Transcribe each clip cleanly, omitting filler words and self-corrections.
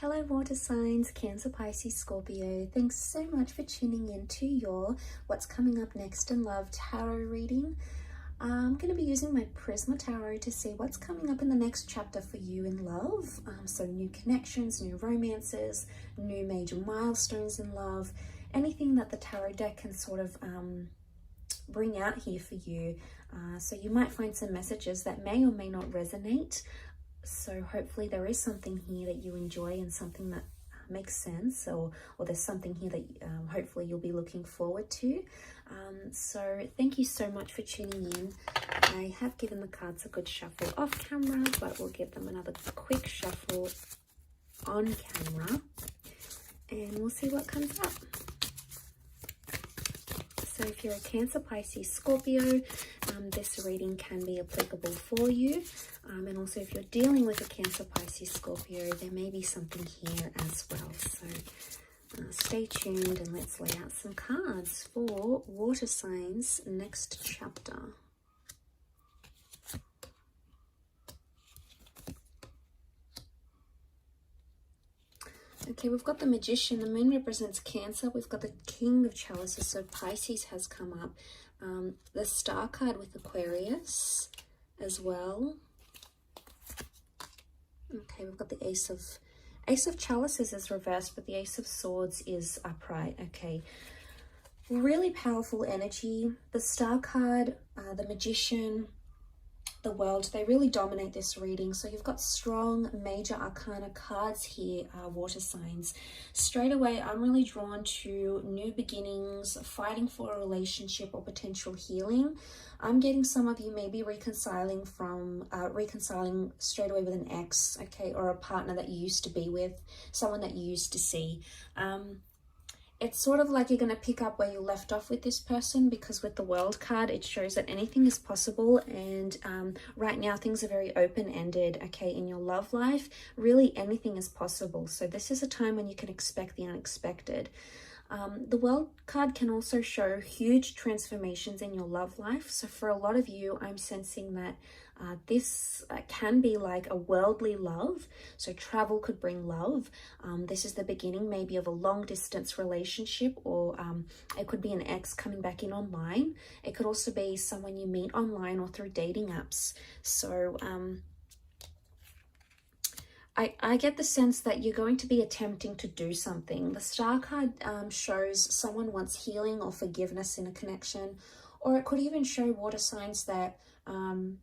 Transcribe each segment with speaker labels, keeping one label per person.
Speaker 1: Hello water signs, Cancer, Pisces, Scorpio. Thanks so much for tuning in to your What's Coming Up Next in Love tarot reading. I'm going to be using my Prisma Tarot to see what's coming up in the next chapter for you in love. So new connections, new romances, new major milestones in love, anything that the tarot deck can sort of bring out here for you. So you might find some messages that may or may not resonate. So hopefully there is something here that you enjoy and something that makes sense, or there's something here that hopefully you'll be looking forward to. So thank you so much for tuning in. I have given the cards a good shuffle off camera, but we'll give them another quick shuffle on camera and we'll see what comes up. So if you're a Cancer, Pisces, Scorpio, this reading can be applicable for you. And also if you're dealing with a Cancer, Pisces, Scorpio, there may be something here as well. So stay tuned and let's lay out some cards for water signs next chapter. Okay, we've got the Magician. The moon represents Cancer. We've got the King of Chalices, so Pisces has come up. The Star card with Aquarius as well. Okay, we've got the Ace of Chalices is reversed, but the Ace of Swords is upright. Okay, really powerful energy. The Star card, the Magician, the World, they really dominate this reading. So you've got strong major arcana cards here, water signs. Straight away, I'm really drawn to new beginnings, fighting for a relationship or potential healing. I'm getting some of you maybe reconciling straight away with an ex, okay, or a partner that you used to be with, someone that you used to see. It's sort of like you're going to pick up where you left off with this person, because with the World card, it shows that anything is possible. And right now, things are very open-ended, okay, in your love life. Really, anything is possible. So this is a time when you can expect the unexpected. The World card can also show huge transformations in your love life. So for a lot of you, I'm sensing that this can be like a worldly love. So travel could bring love. This is the beginning maybe of a long distance relationship, or it could be an ex coming back in online. It could also be someone you meet online or through dating apps. So I get the sense that you're going to be attempting to do something. The Star card shows someone wants healing or forgiveness in a connection, or it could even show water signs that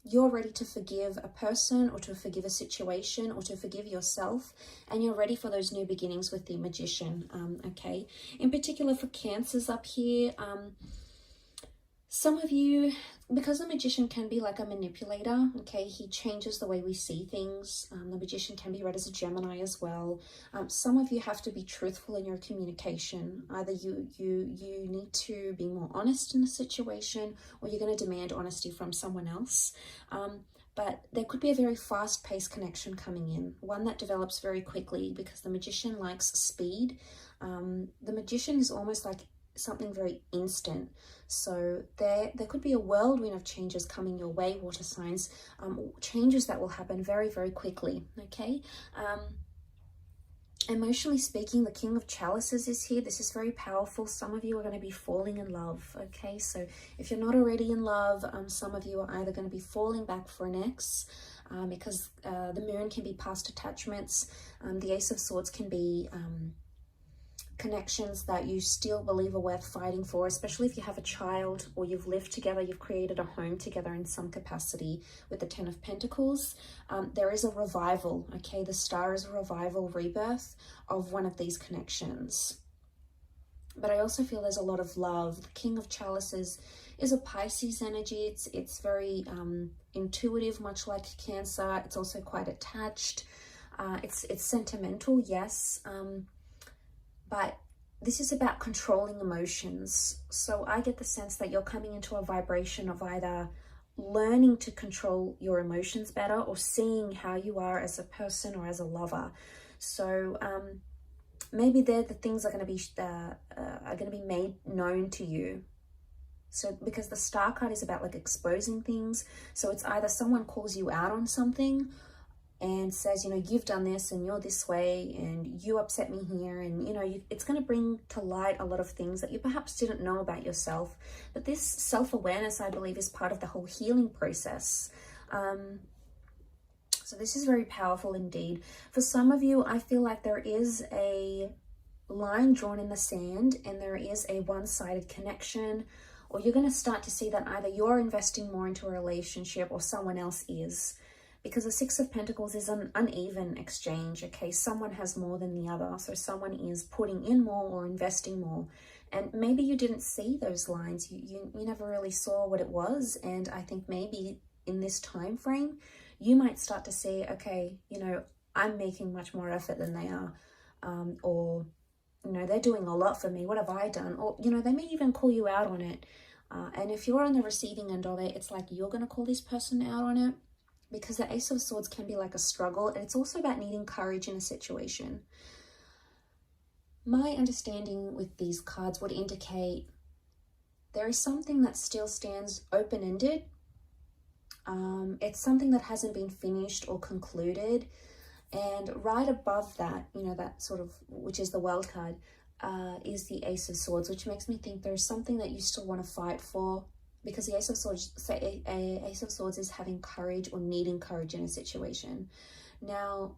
Speaker 1: you're ready to forgive a person or to forgive a situation or to forgive yourself, and you're ready for those new beginnings with the Magician, okay? In particular for Cancers up here, some of you, because the Magician can be like a manipulator, okay, he changes the way we see things. The Magician can be read as a Gemini as well. Some of you have to be truthful in your communication. Either you need to be more honest in a situation, or you're going to demand honesty from someone else. But there could be a very fast-paced connection coming in, one that develops very quickly, because the Magician likes speed. The Magician is almost like something very instant. So there could be a whirlwind of changes coming your way, water signs, changes that will happen very, very quickly, okay? Emotionally speaking, the King of Chalices is here. This is very powerful. Some of you are going to be falling in love, okay? So if you're not already in love, some of you are either going to be falling back for an ex, because the moon can be past attachments. The Ace of Swords can be connections that you still believe are worth fighting for, especially if you have a child or you've lived together, you've created a home together in some capacity. With the Ten of Pentacles, there is a revival, okay? The Star is a revival, rebirth of one of these connections. But I also feel there's a lot of love. The King of Chalices is a Pisces energy. It's very intuitive, much like Cancer. It's also quite attached. It's sentimental, yes. But this is about controlling emotions. So I get the sense that you're coming into a vibration of either learning to control your emotions better, or seeing how you are as a person or as a lover. So maybe the things are going to be made known to you. So because the Star card is about like exposing things. So it's either someone calls you out on something, and says, you know, you've done this and you're this way and you upset me here. And, you know, it's going to bring to light a lot of things that you perhaps didn't know about yourself. But this self-awareness, I believe, is part of the whole healing process. So this is very powerful indeed. For some of you, I feel like there is a line drawn in the sand and there is a one-sided connection, or you're going to start to see that either you're investing more into a relationship or someone else is. Because the Six of Pentacles is an uneven exchange, okay? Someone has more than the other. So someone is putting in more or investing more. And maybe you didn't see those lines. You never really saw what it was. And I think maybe in this time frame, you might start to see, okay, you know, I'm making much more effort than they are. Or, you know, they're doing a lot for me. What have I done? Or, you know, they may even call you out on it. And if you're on the receiving end of it, it's like you're going to call this person out on it. Because the Ace of Swords can be like a struggle, and it's also about needing courage in a situation. My understanding with these cards would indicate there is something that still stands open-ended. It's something that hasn't been finished or concluded. And right above that, you know, that sort of, which is the World card, is the Ace of Swords, which makes me think there's something that you still want to fight for. Because the Ace of Swords, Ace of Swords is having courage or needing courage in a situation. Now,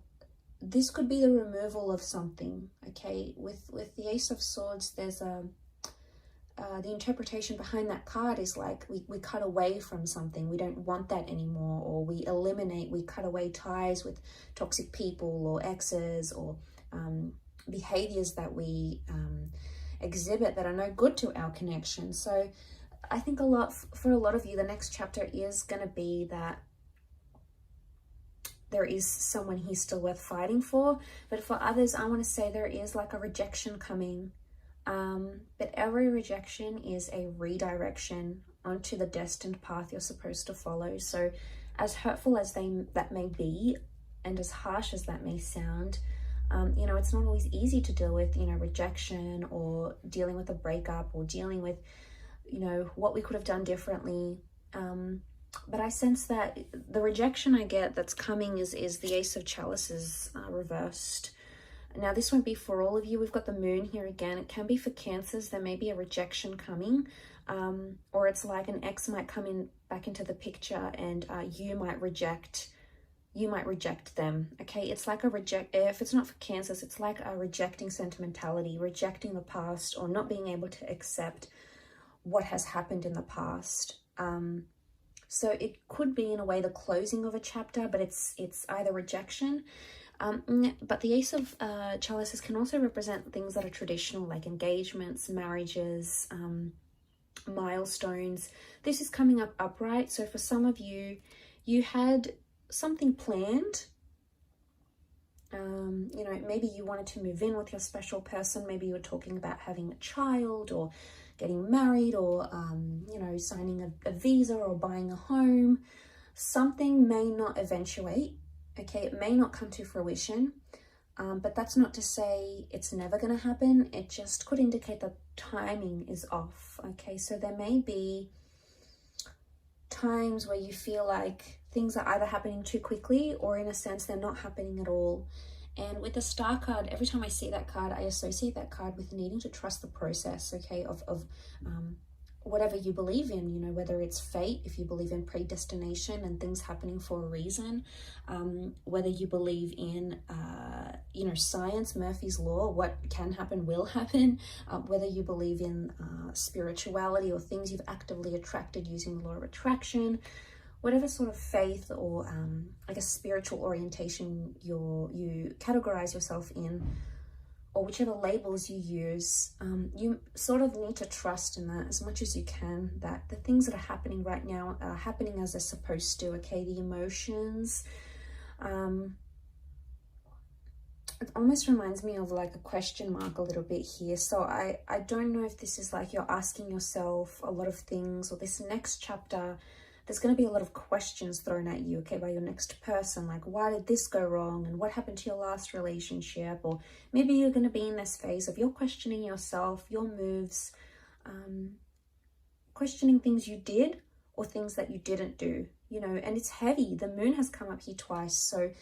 Speaker 1: this could be the removal of something, okay? With the Ace of Swords, there's the interpretation behind that card is like we cut away from something. We don't want that anymore, or we cut away ties with toxic people or exes or behaviors that we exhibit that are no good to our connection. So I think for a lot of you, the next chapter is going to be that there is someone here still worth fighting for. But for others, I want to say there is like a rejection coming. But every rejection is a redirection onto the destined path you're supposed to follow. So as hurtful as that may be, and as harsh as that may sound, you know, it's not always easy to deal with, you know, rejection or dealing with a breakup or dealing with, you know, what we could have done differently. But I sense that the rejection I get that's coming is the Ace of Chalices reversed. Now, this won't be for all of you. We've got the Moon here again. It can be for Cancers. There may be a rejection coming, or it's like an ex might come back into the picture, and you might reject them. Okay, it's like if it's not for Cancers, it's like a rejecting sentimentality, rejecting the past, or not being able to accept what has happened in the past. So it could be in a way the closing of a chapter, but it's either rejection. But the Ace of Chalices can also represent things that are traditional, like engagements, marriages, milestones. This is coming up upright. So for some of you, you had something planned. You know, maybe you wanted to move in with your special person. Maybe you were talking about having a child or getting married, or, you know, signing a visa or buying a home. Something may not eventuate. Okay, it may not come to fruition, but that's not to say it's never going to happen. It just could indicate that timing is off. Okay, so there may be times where you feel like things are either happening too quickly, or in a sense they're not happening at all. And with the Star card, every time I see that card, I associate that card with needing to trust the process, okay, of whatever you believe in, you know, whether it's fate, if you believe in predestination and things happening for a reason, whether you believe in, you know, science, Murphy's Law, what can happen will happen, whether you believe in spirituality or things you've actively attracted using the law of attraction, whatever sort of faith or, I guess, spiritual orientation you categorize yourself in, or whichever labels you use, you sort of need to trust in that as much as you can, that the things that are happening right now are happening as they're supposed to, okay? The emotions, it almost reminds me of like a question mark a little bit here. So I don't know if this is like you're asking yourself a lot of things, or this next chapter, there's going to be a lot of questions thrown at you, okay, by your next person, like, why did this go wrong, and what happened to your last relationship? Or maybe you're going to be in this phase of you're questioning yourself, your moves, questioning things you did or things that you didn't do, you know, and it's heavy. The Moon has come up here twice, so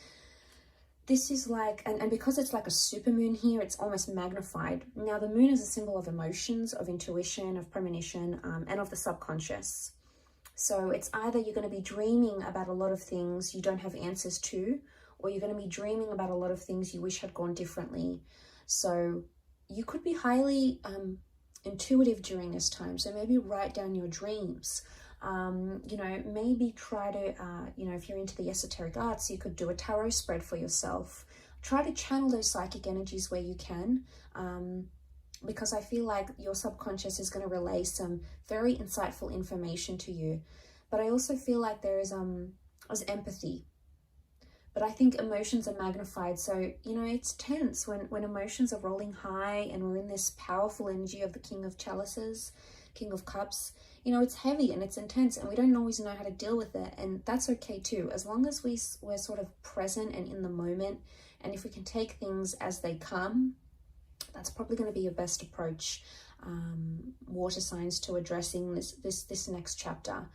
Speaker 1: this is like, and because it's like a super moon here, it's almost magnified. Now, the moon is a symbol of emotions, of intuition, of premonition, and of the subconscious. So it's either you're going to be dreaming about a lot of things you don't have answers to, or you're going to be dreaming about a lot of things you wish had gone differently. So you could be highly intuitive during this time. So maybe write down your dreams. You know, maybe try to, you know, if you're into the esoteric arts, you could do a tarot spread for yourself. Try to channel those psychic energies where you can, because I feel like your subconscious is going to relay some very insightful information to you. But I also feel like there is empathy. But I think emotions are magnified. So, you know, it's tense when emotions are rolling high and we're in this powerful energy of the King of Chalices, King of Cups. You know, it's heavy and it's intense and we don't always know how to deal with it. And that's okay too. As long as we're sort of present and in the moment, and if we can take things as they come, that's probably going to be your best approach, water signs, to addressing this next chapter.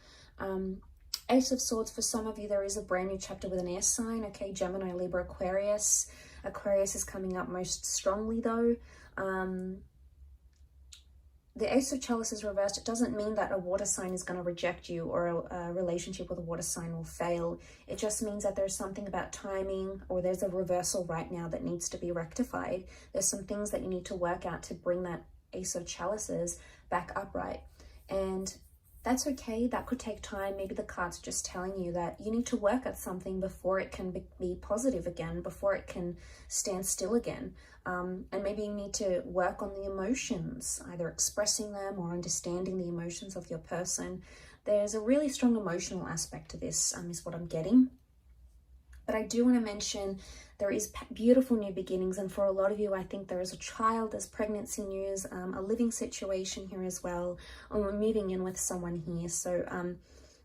Speaker 1: Ace of Swords, for some of you, there is a brand new chapter with an air sign. Okay, Gemini, Libra, Aquarius. Aquarius is coming up most strongly though. The Ace of Chalices reversed, it doesn't mean that a water sign is going to reject you or a relationship with a water sign will fail. It just means that there's something about timing, or there's a reversal right now that needs to be rectified. There's some things that you need to work out to bring that Ace of Chalices back upright. And that's okay. That could take time. Maybe the cards are just telling you that you need to work at something before it can be positive again, before it can stand still again. And maybe you need to work on the emotions, either expressing them or understanding the emotions of your person. There's a really strong emotional aspect to this, is what I'm getting. But I do want to mention there is beautiful new beginnings. And for a lot of you, I think there is a child, there's pregnancy news, a living situation here as well. And we're moving in with someone here. So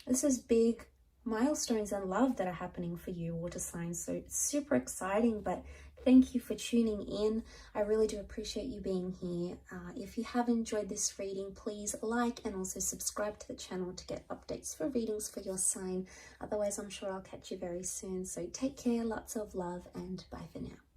Speaker 1: this is big milestones in love that are happening for you, water signs. So it's super exciting, but thank you for tuning in. I really do appreciate you being here. If you have enjoyed this reading, please like and also subscribe to the channel to get updates for readings for your sign. Otherwise, I'm sure I'll catch you very soon. So take care, lots of love, and bye for now.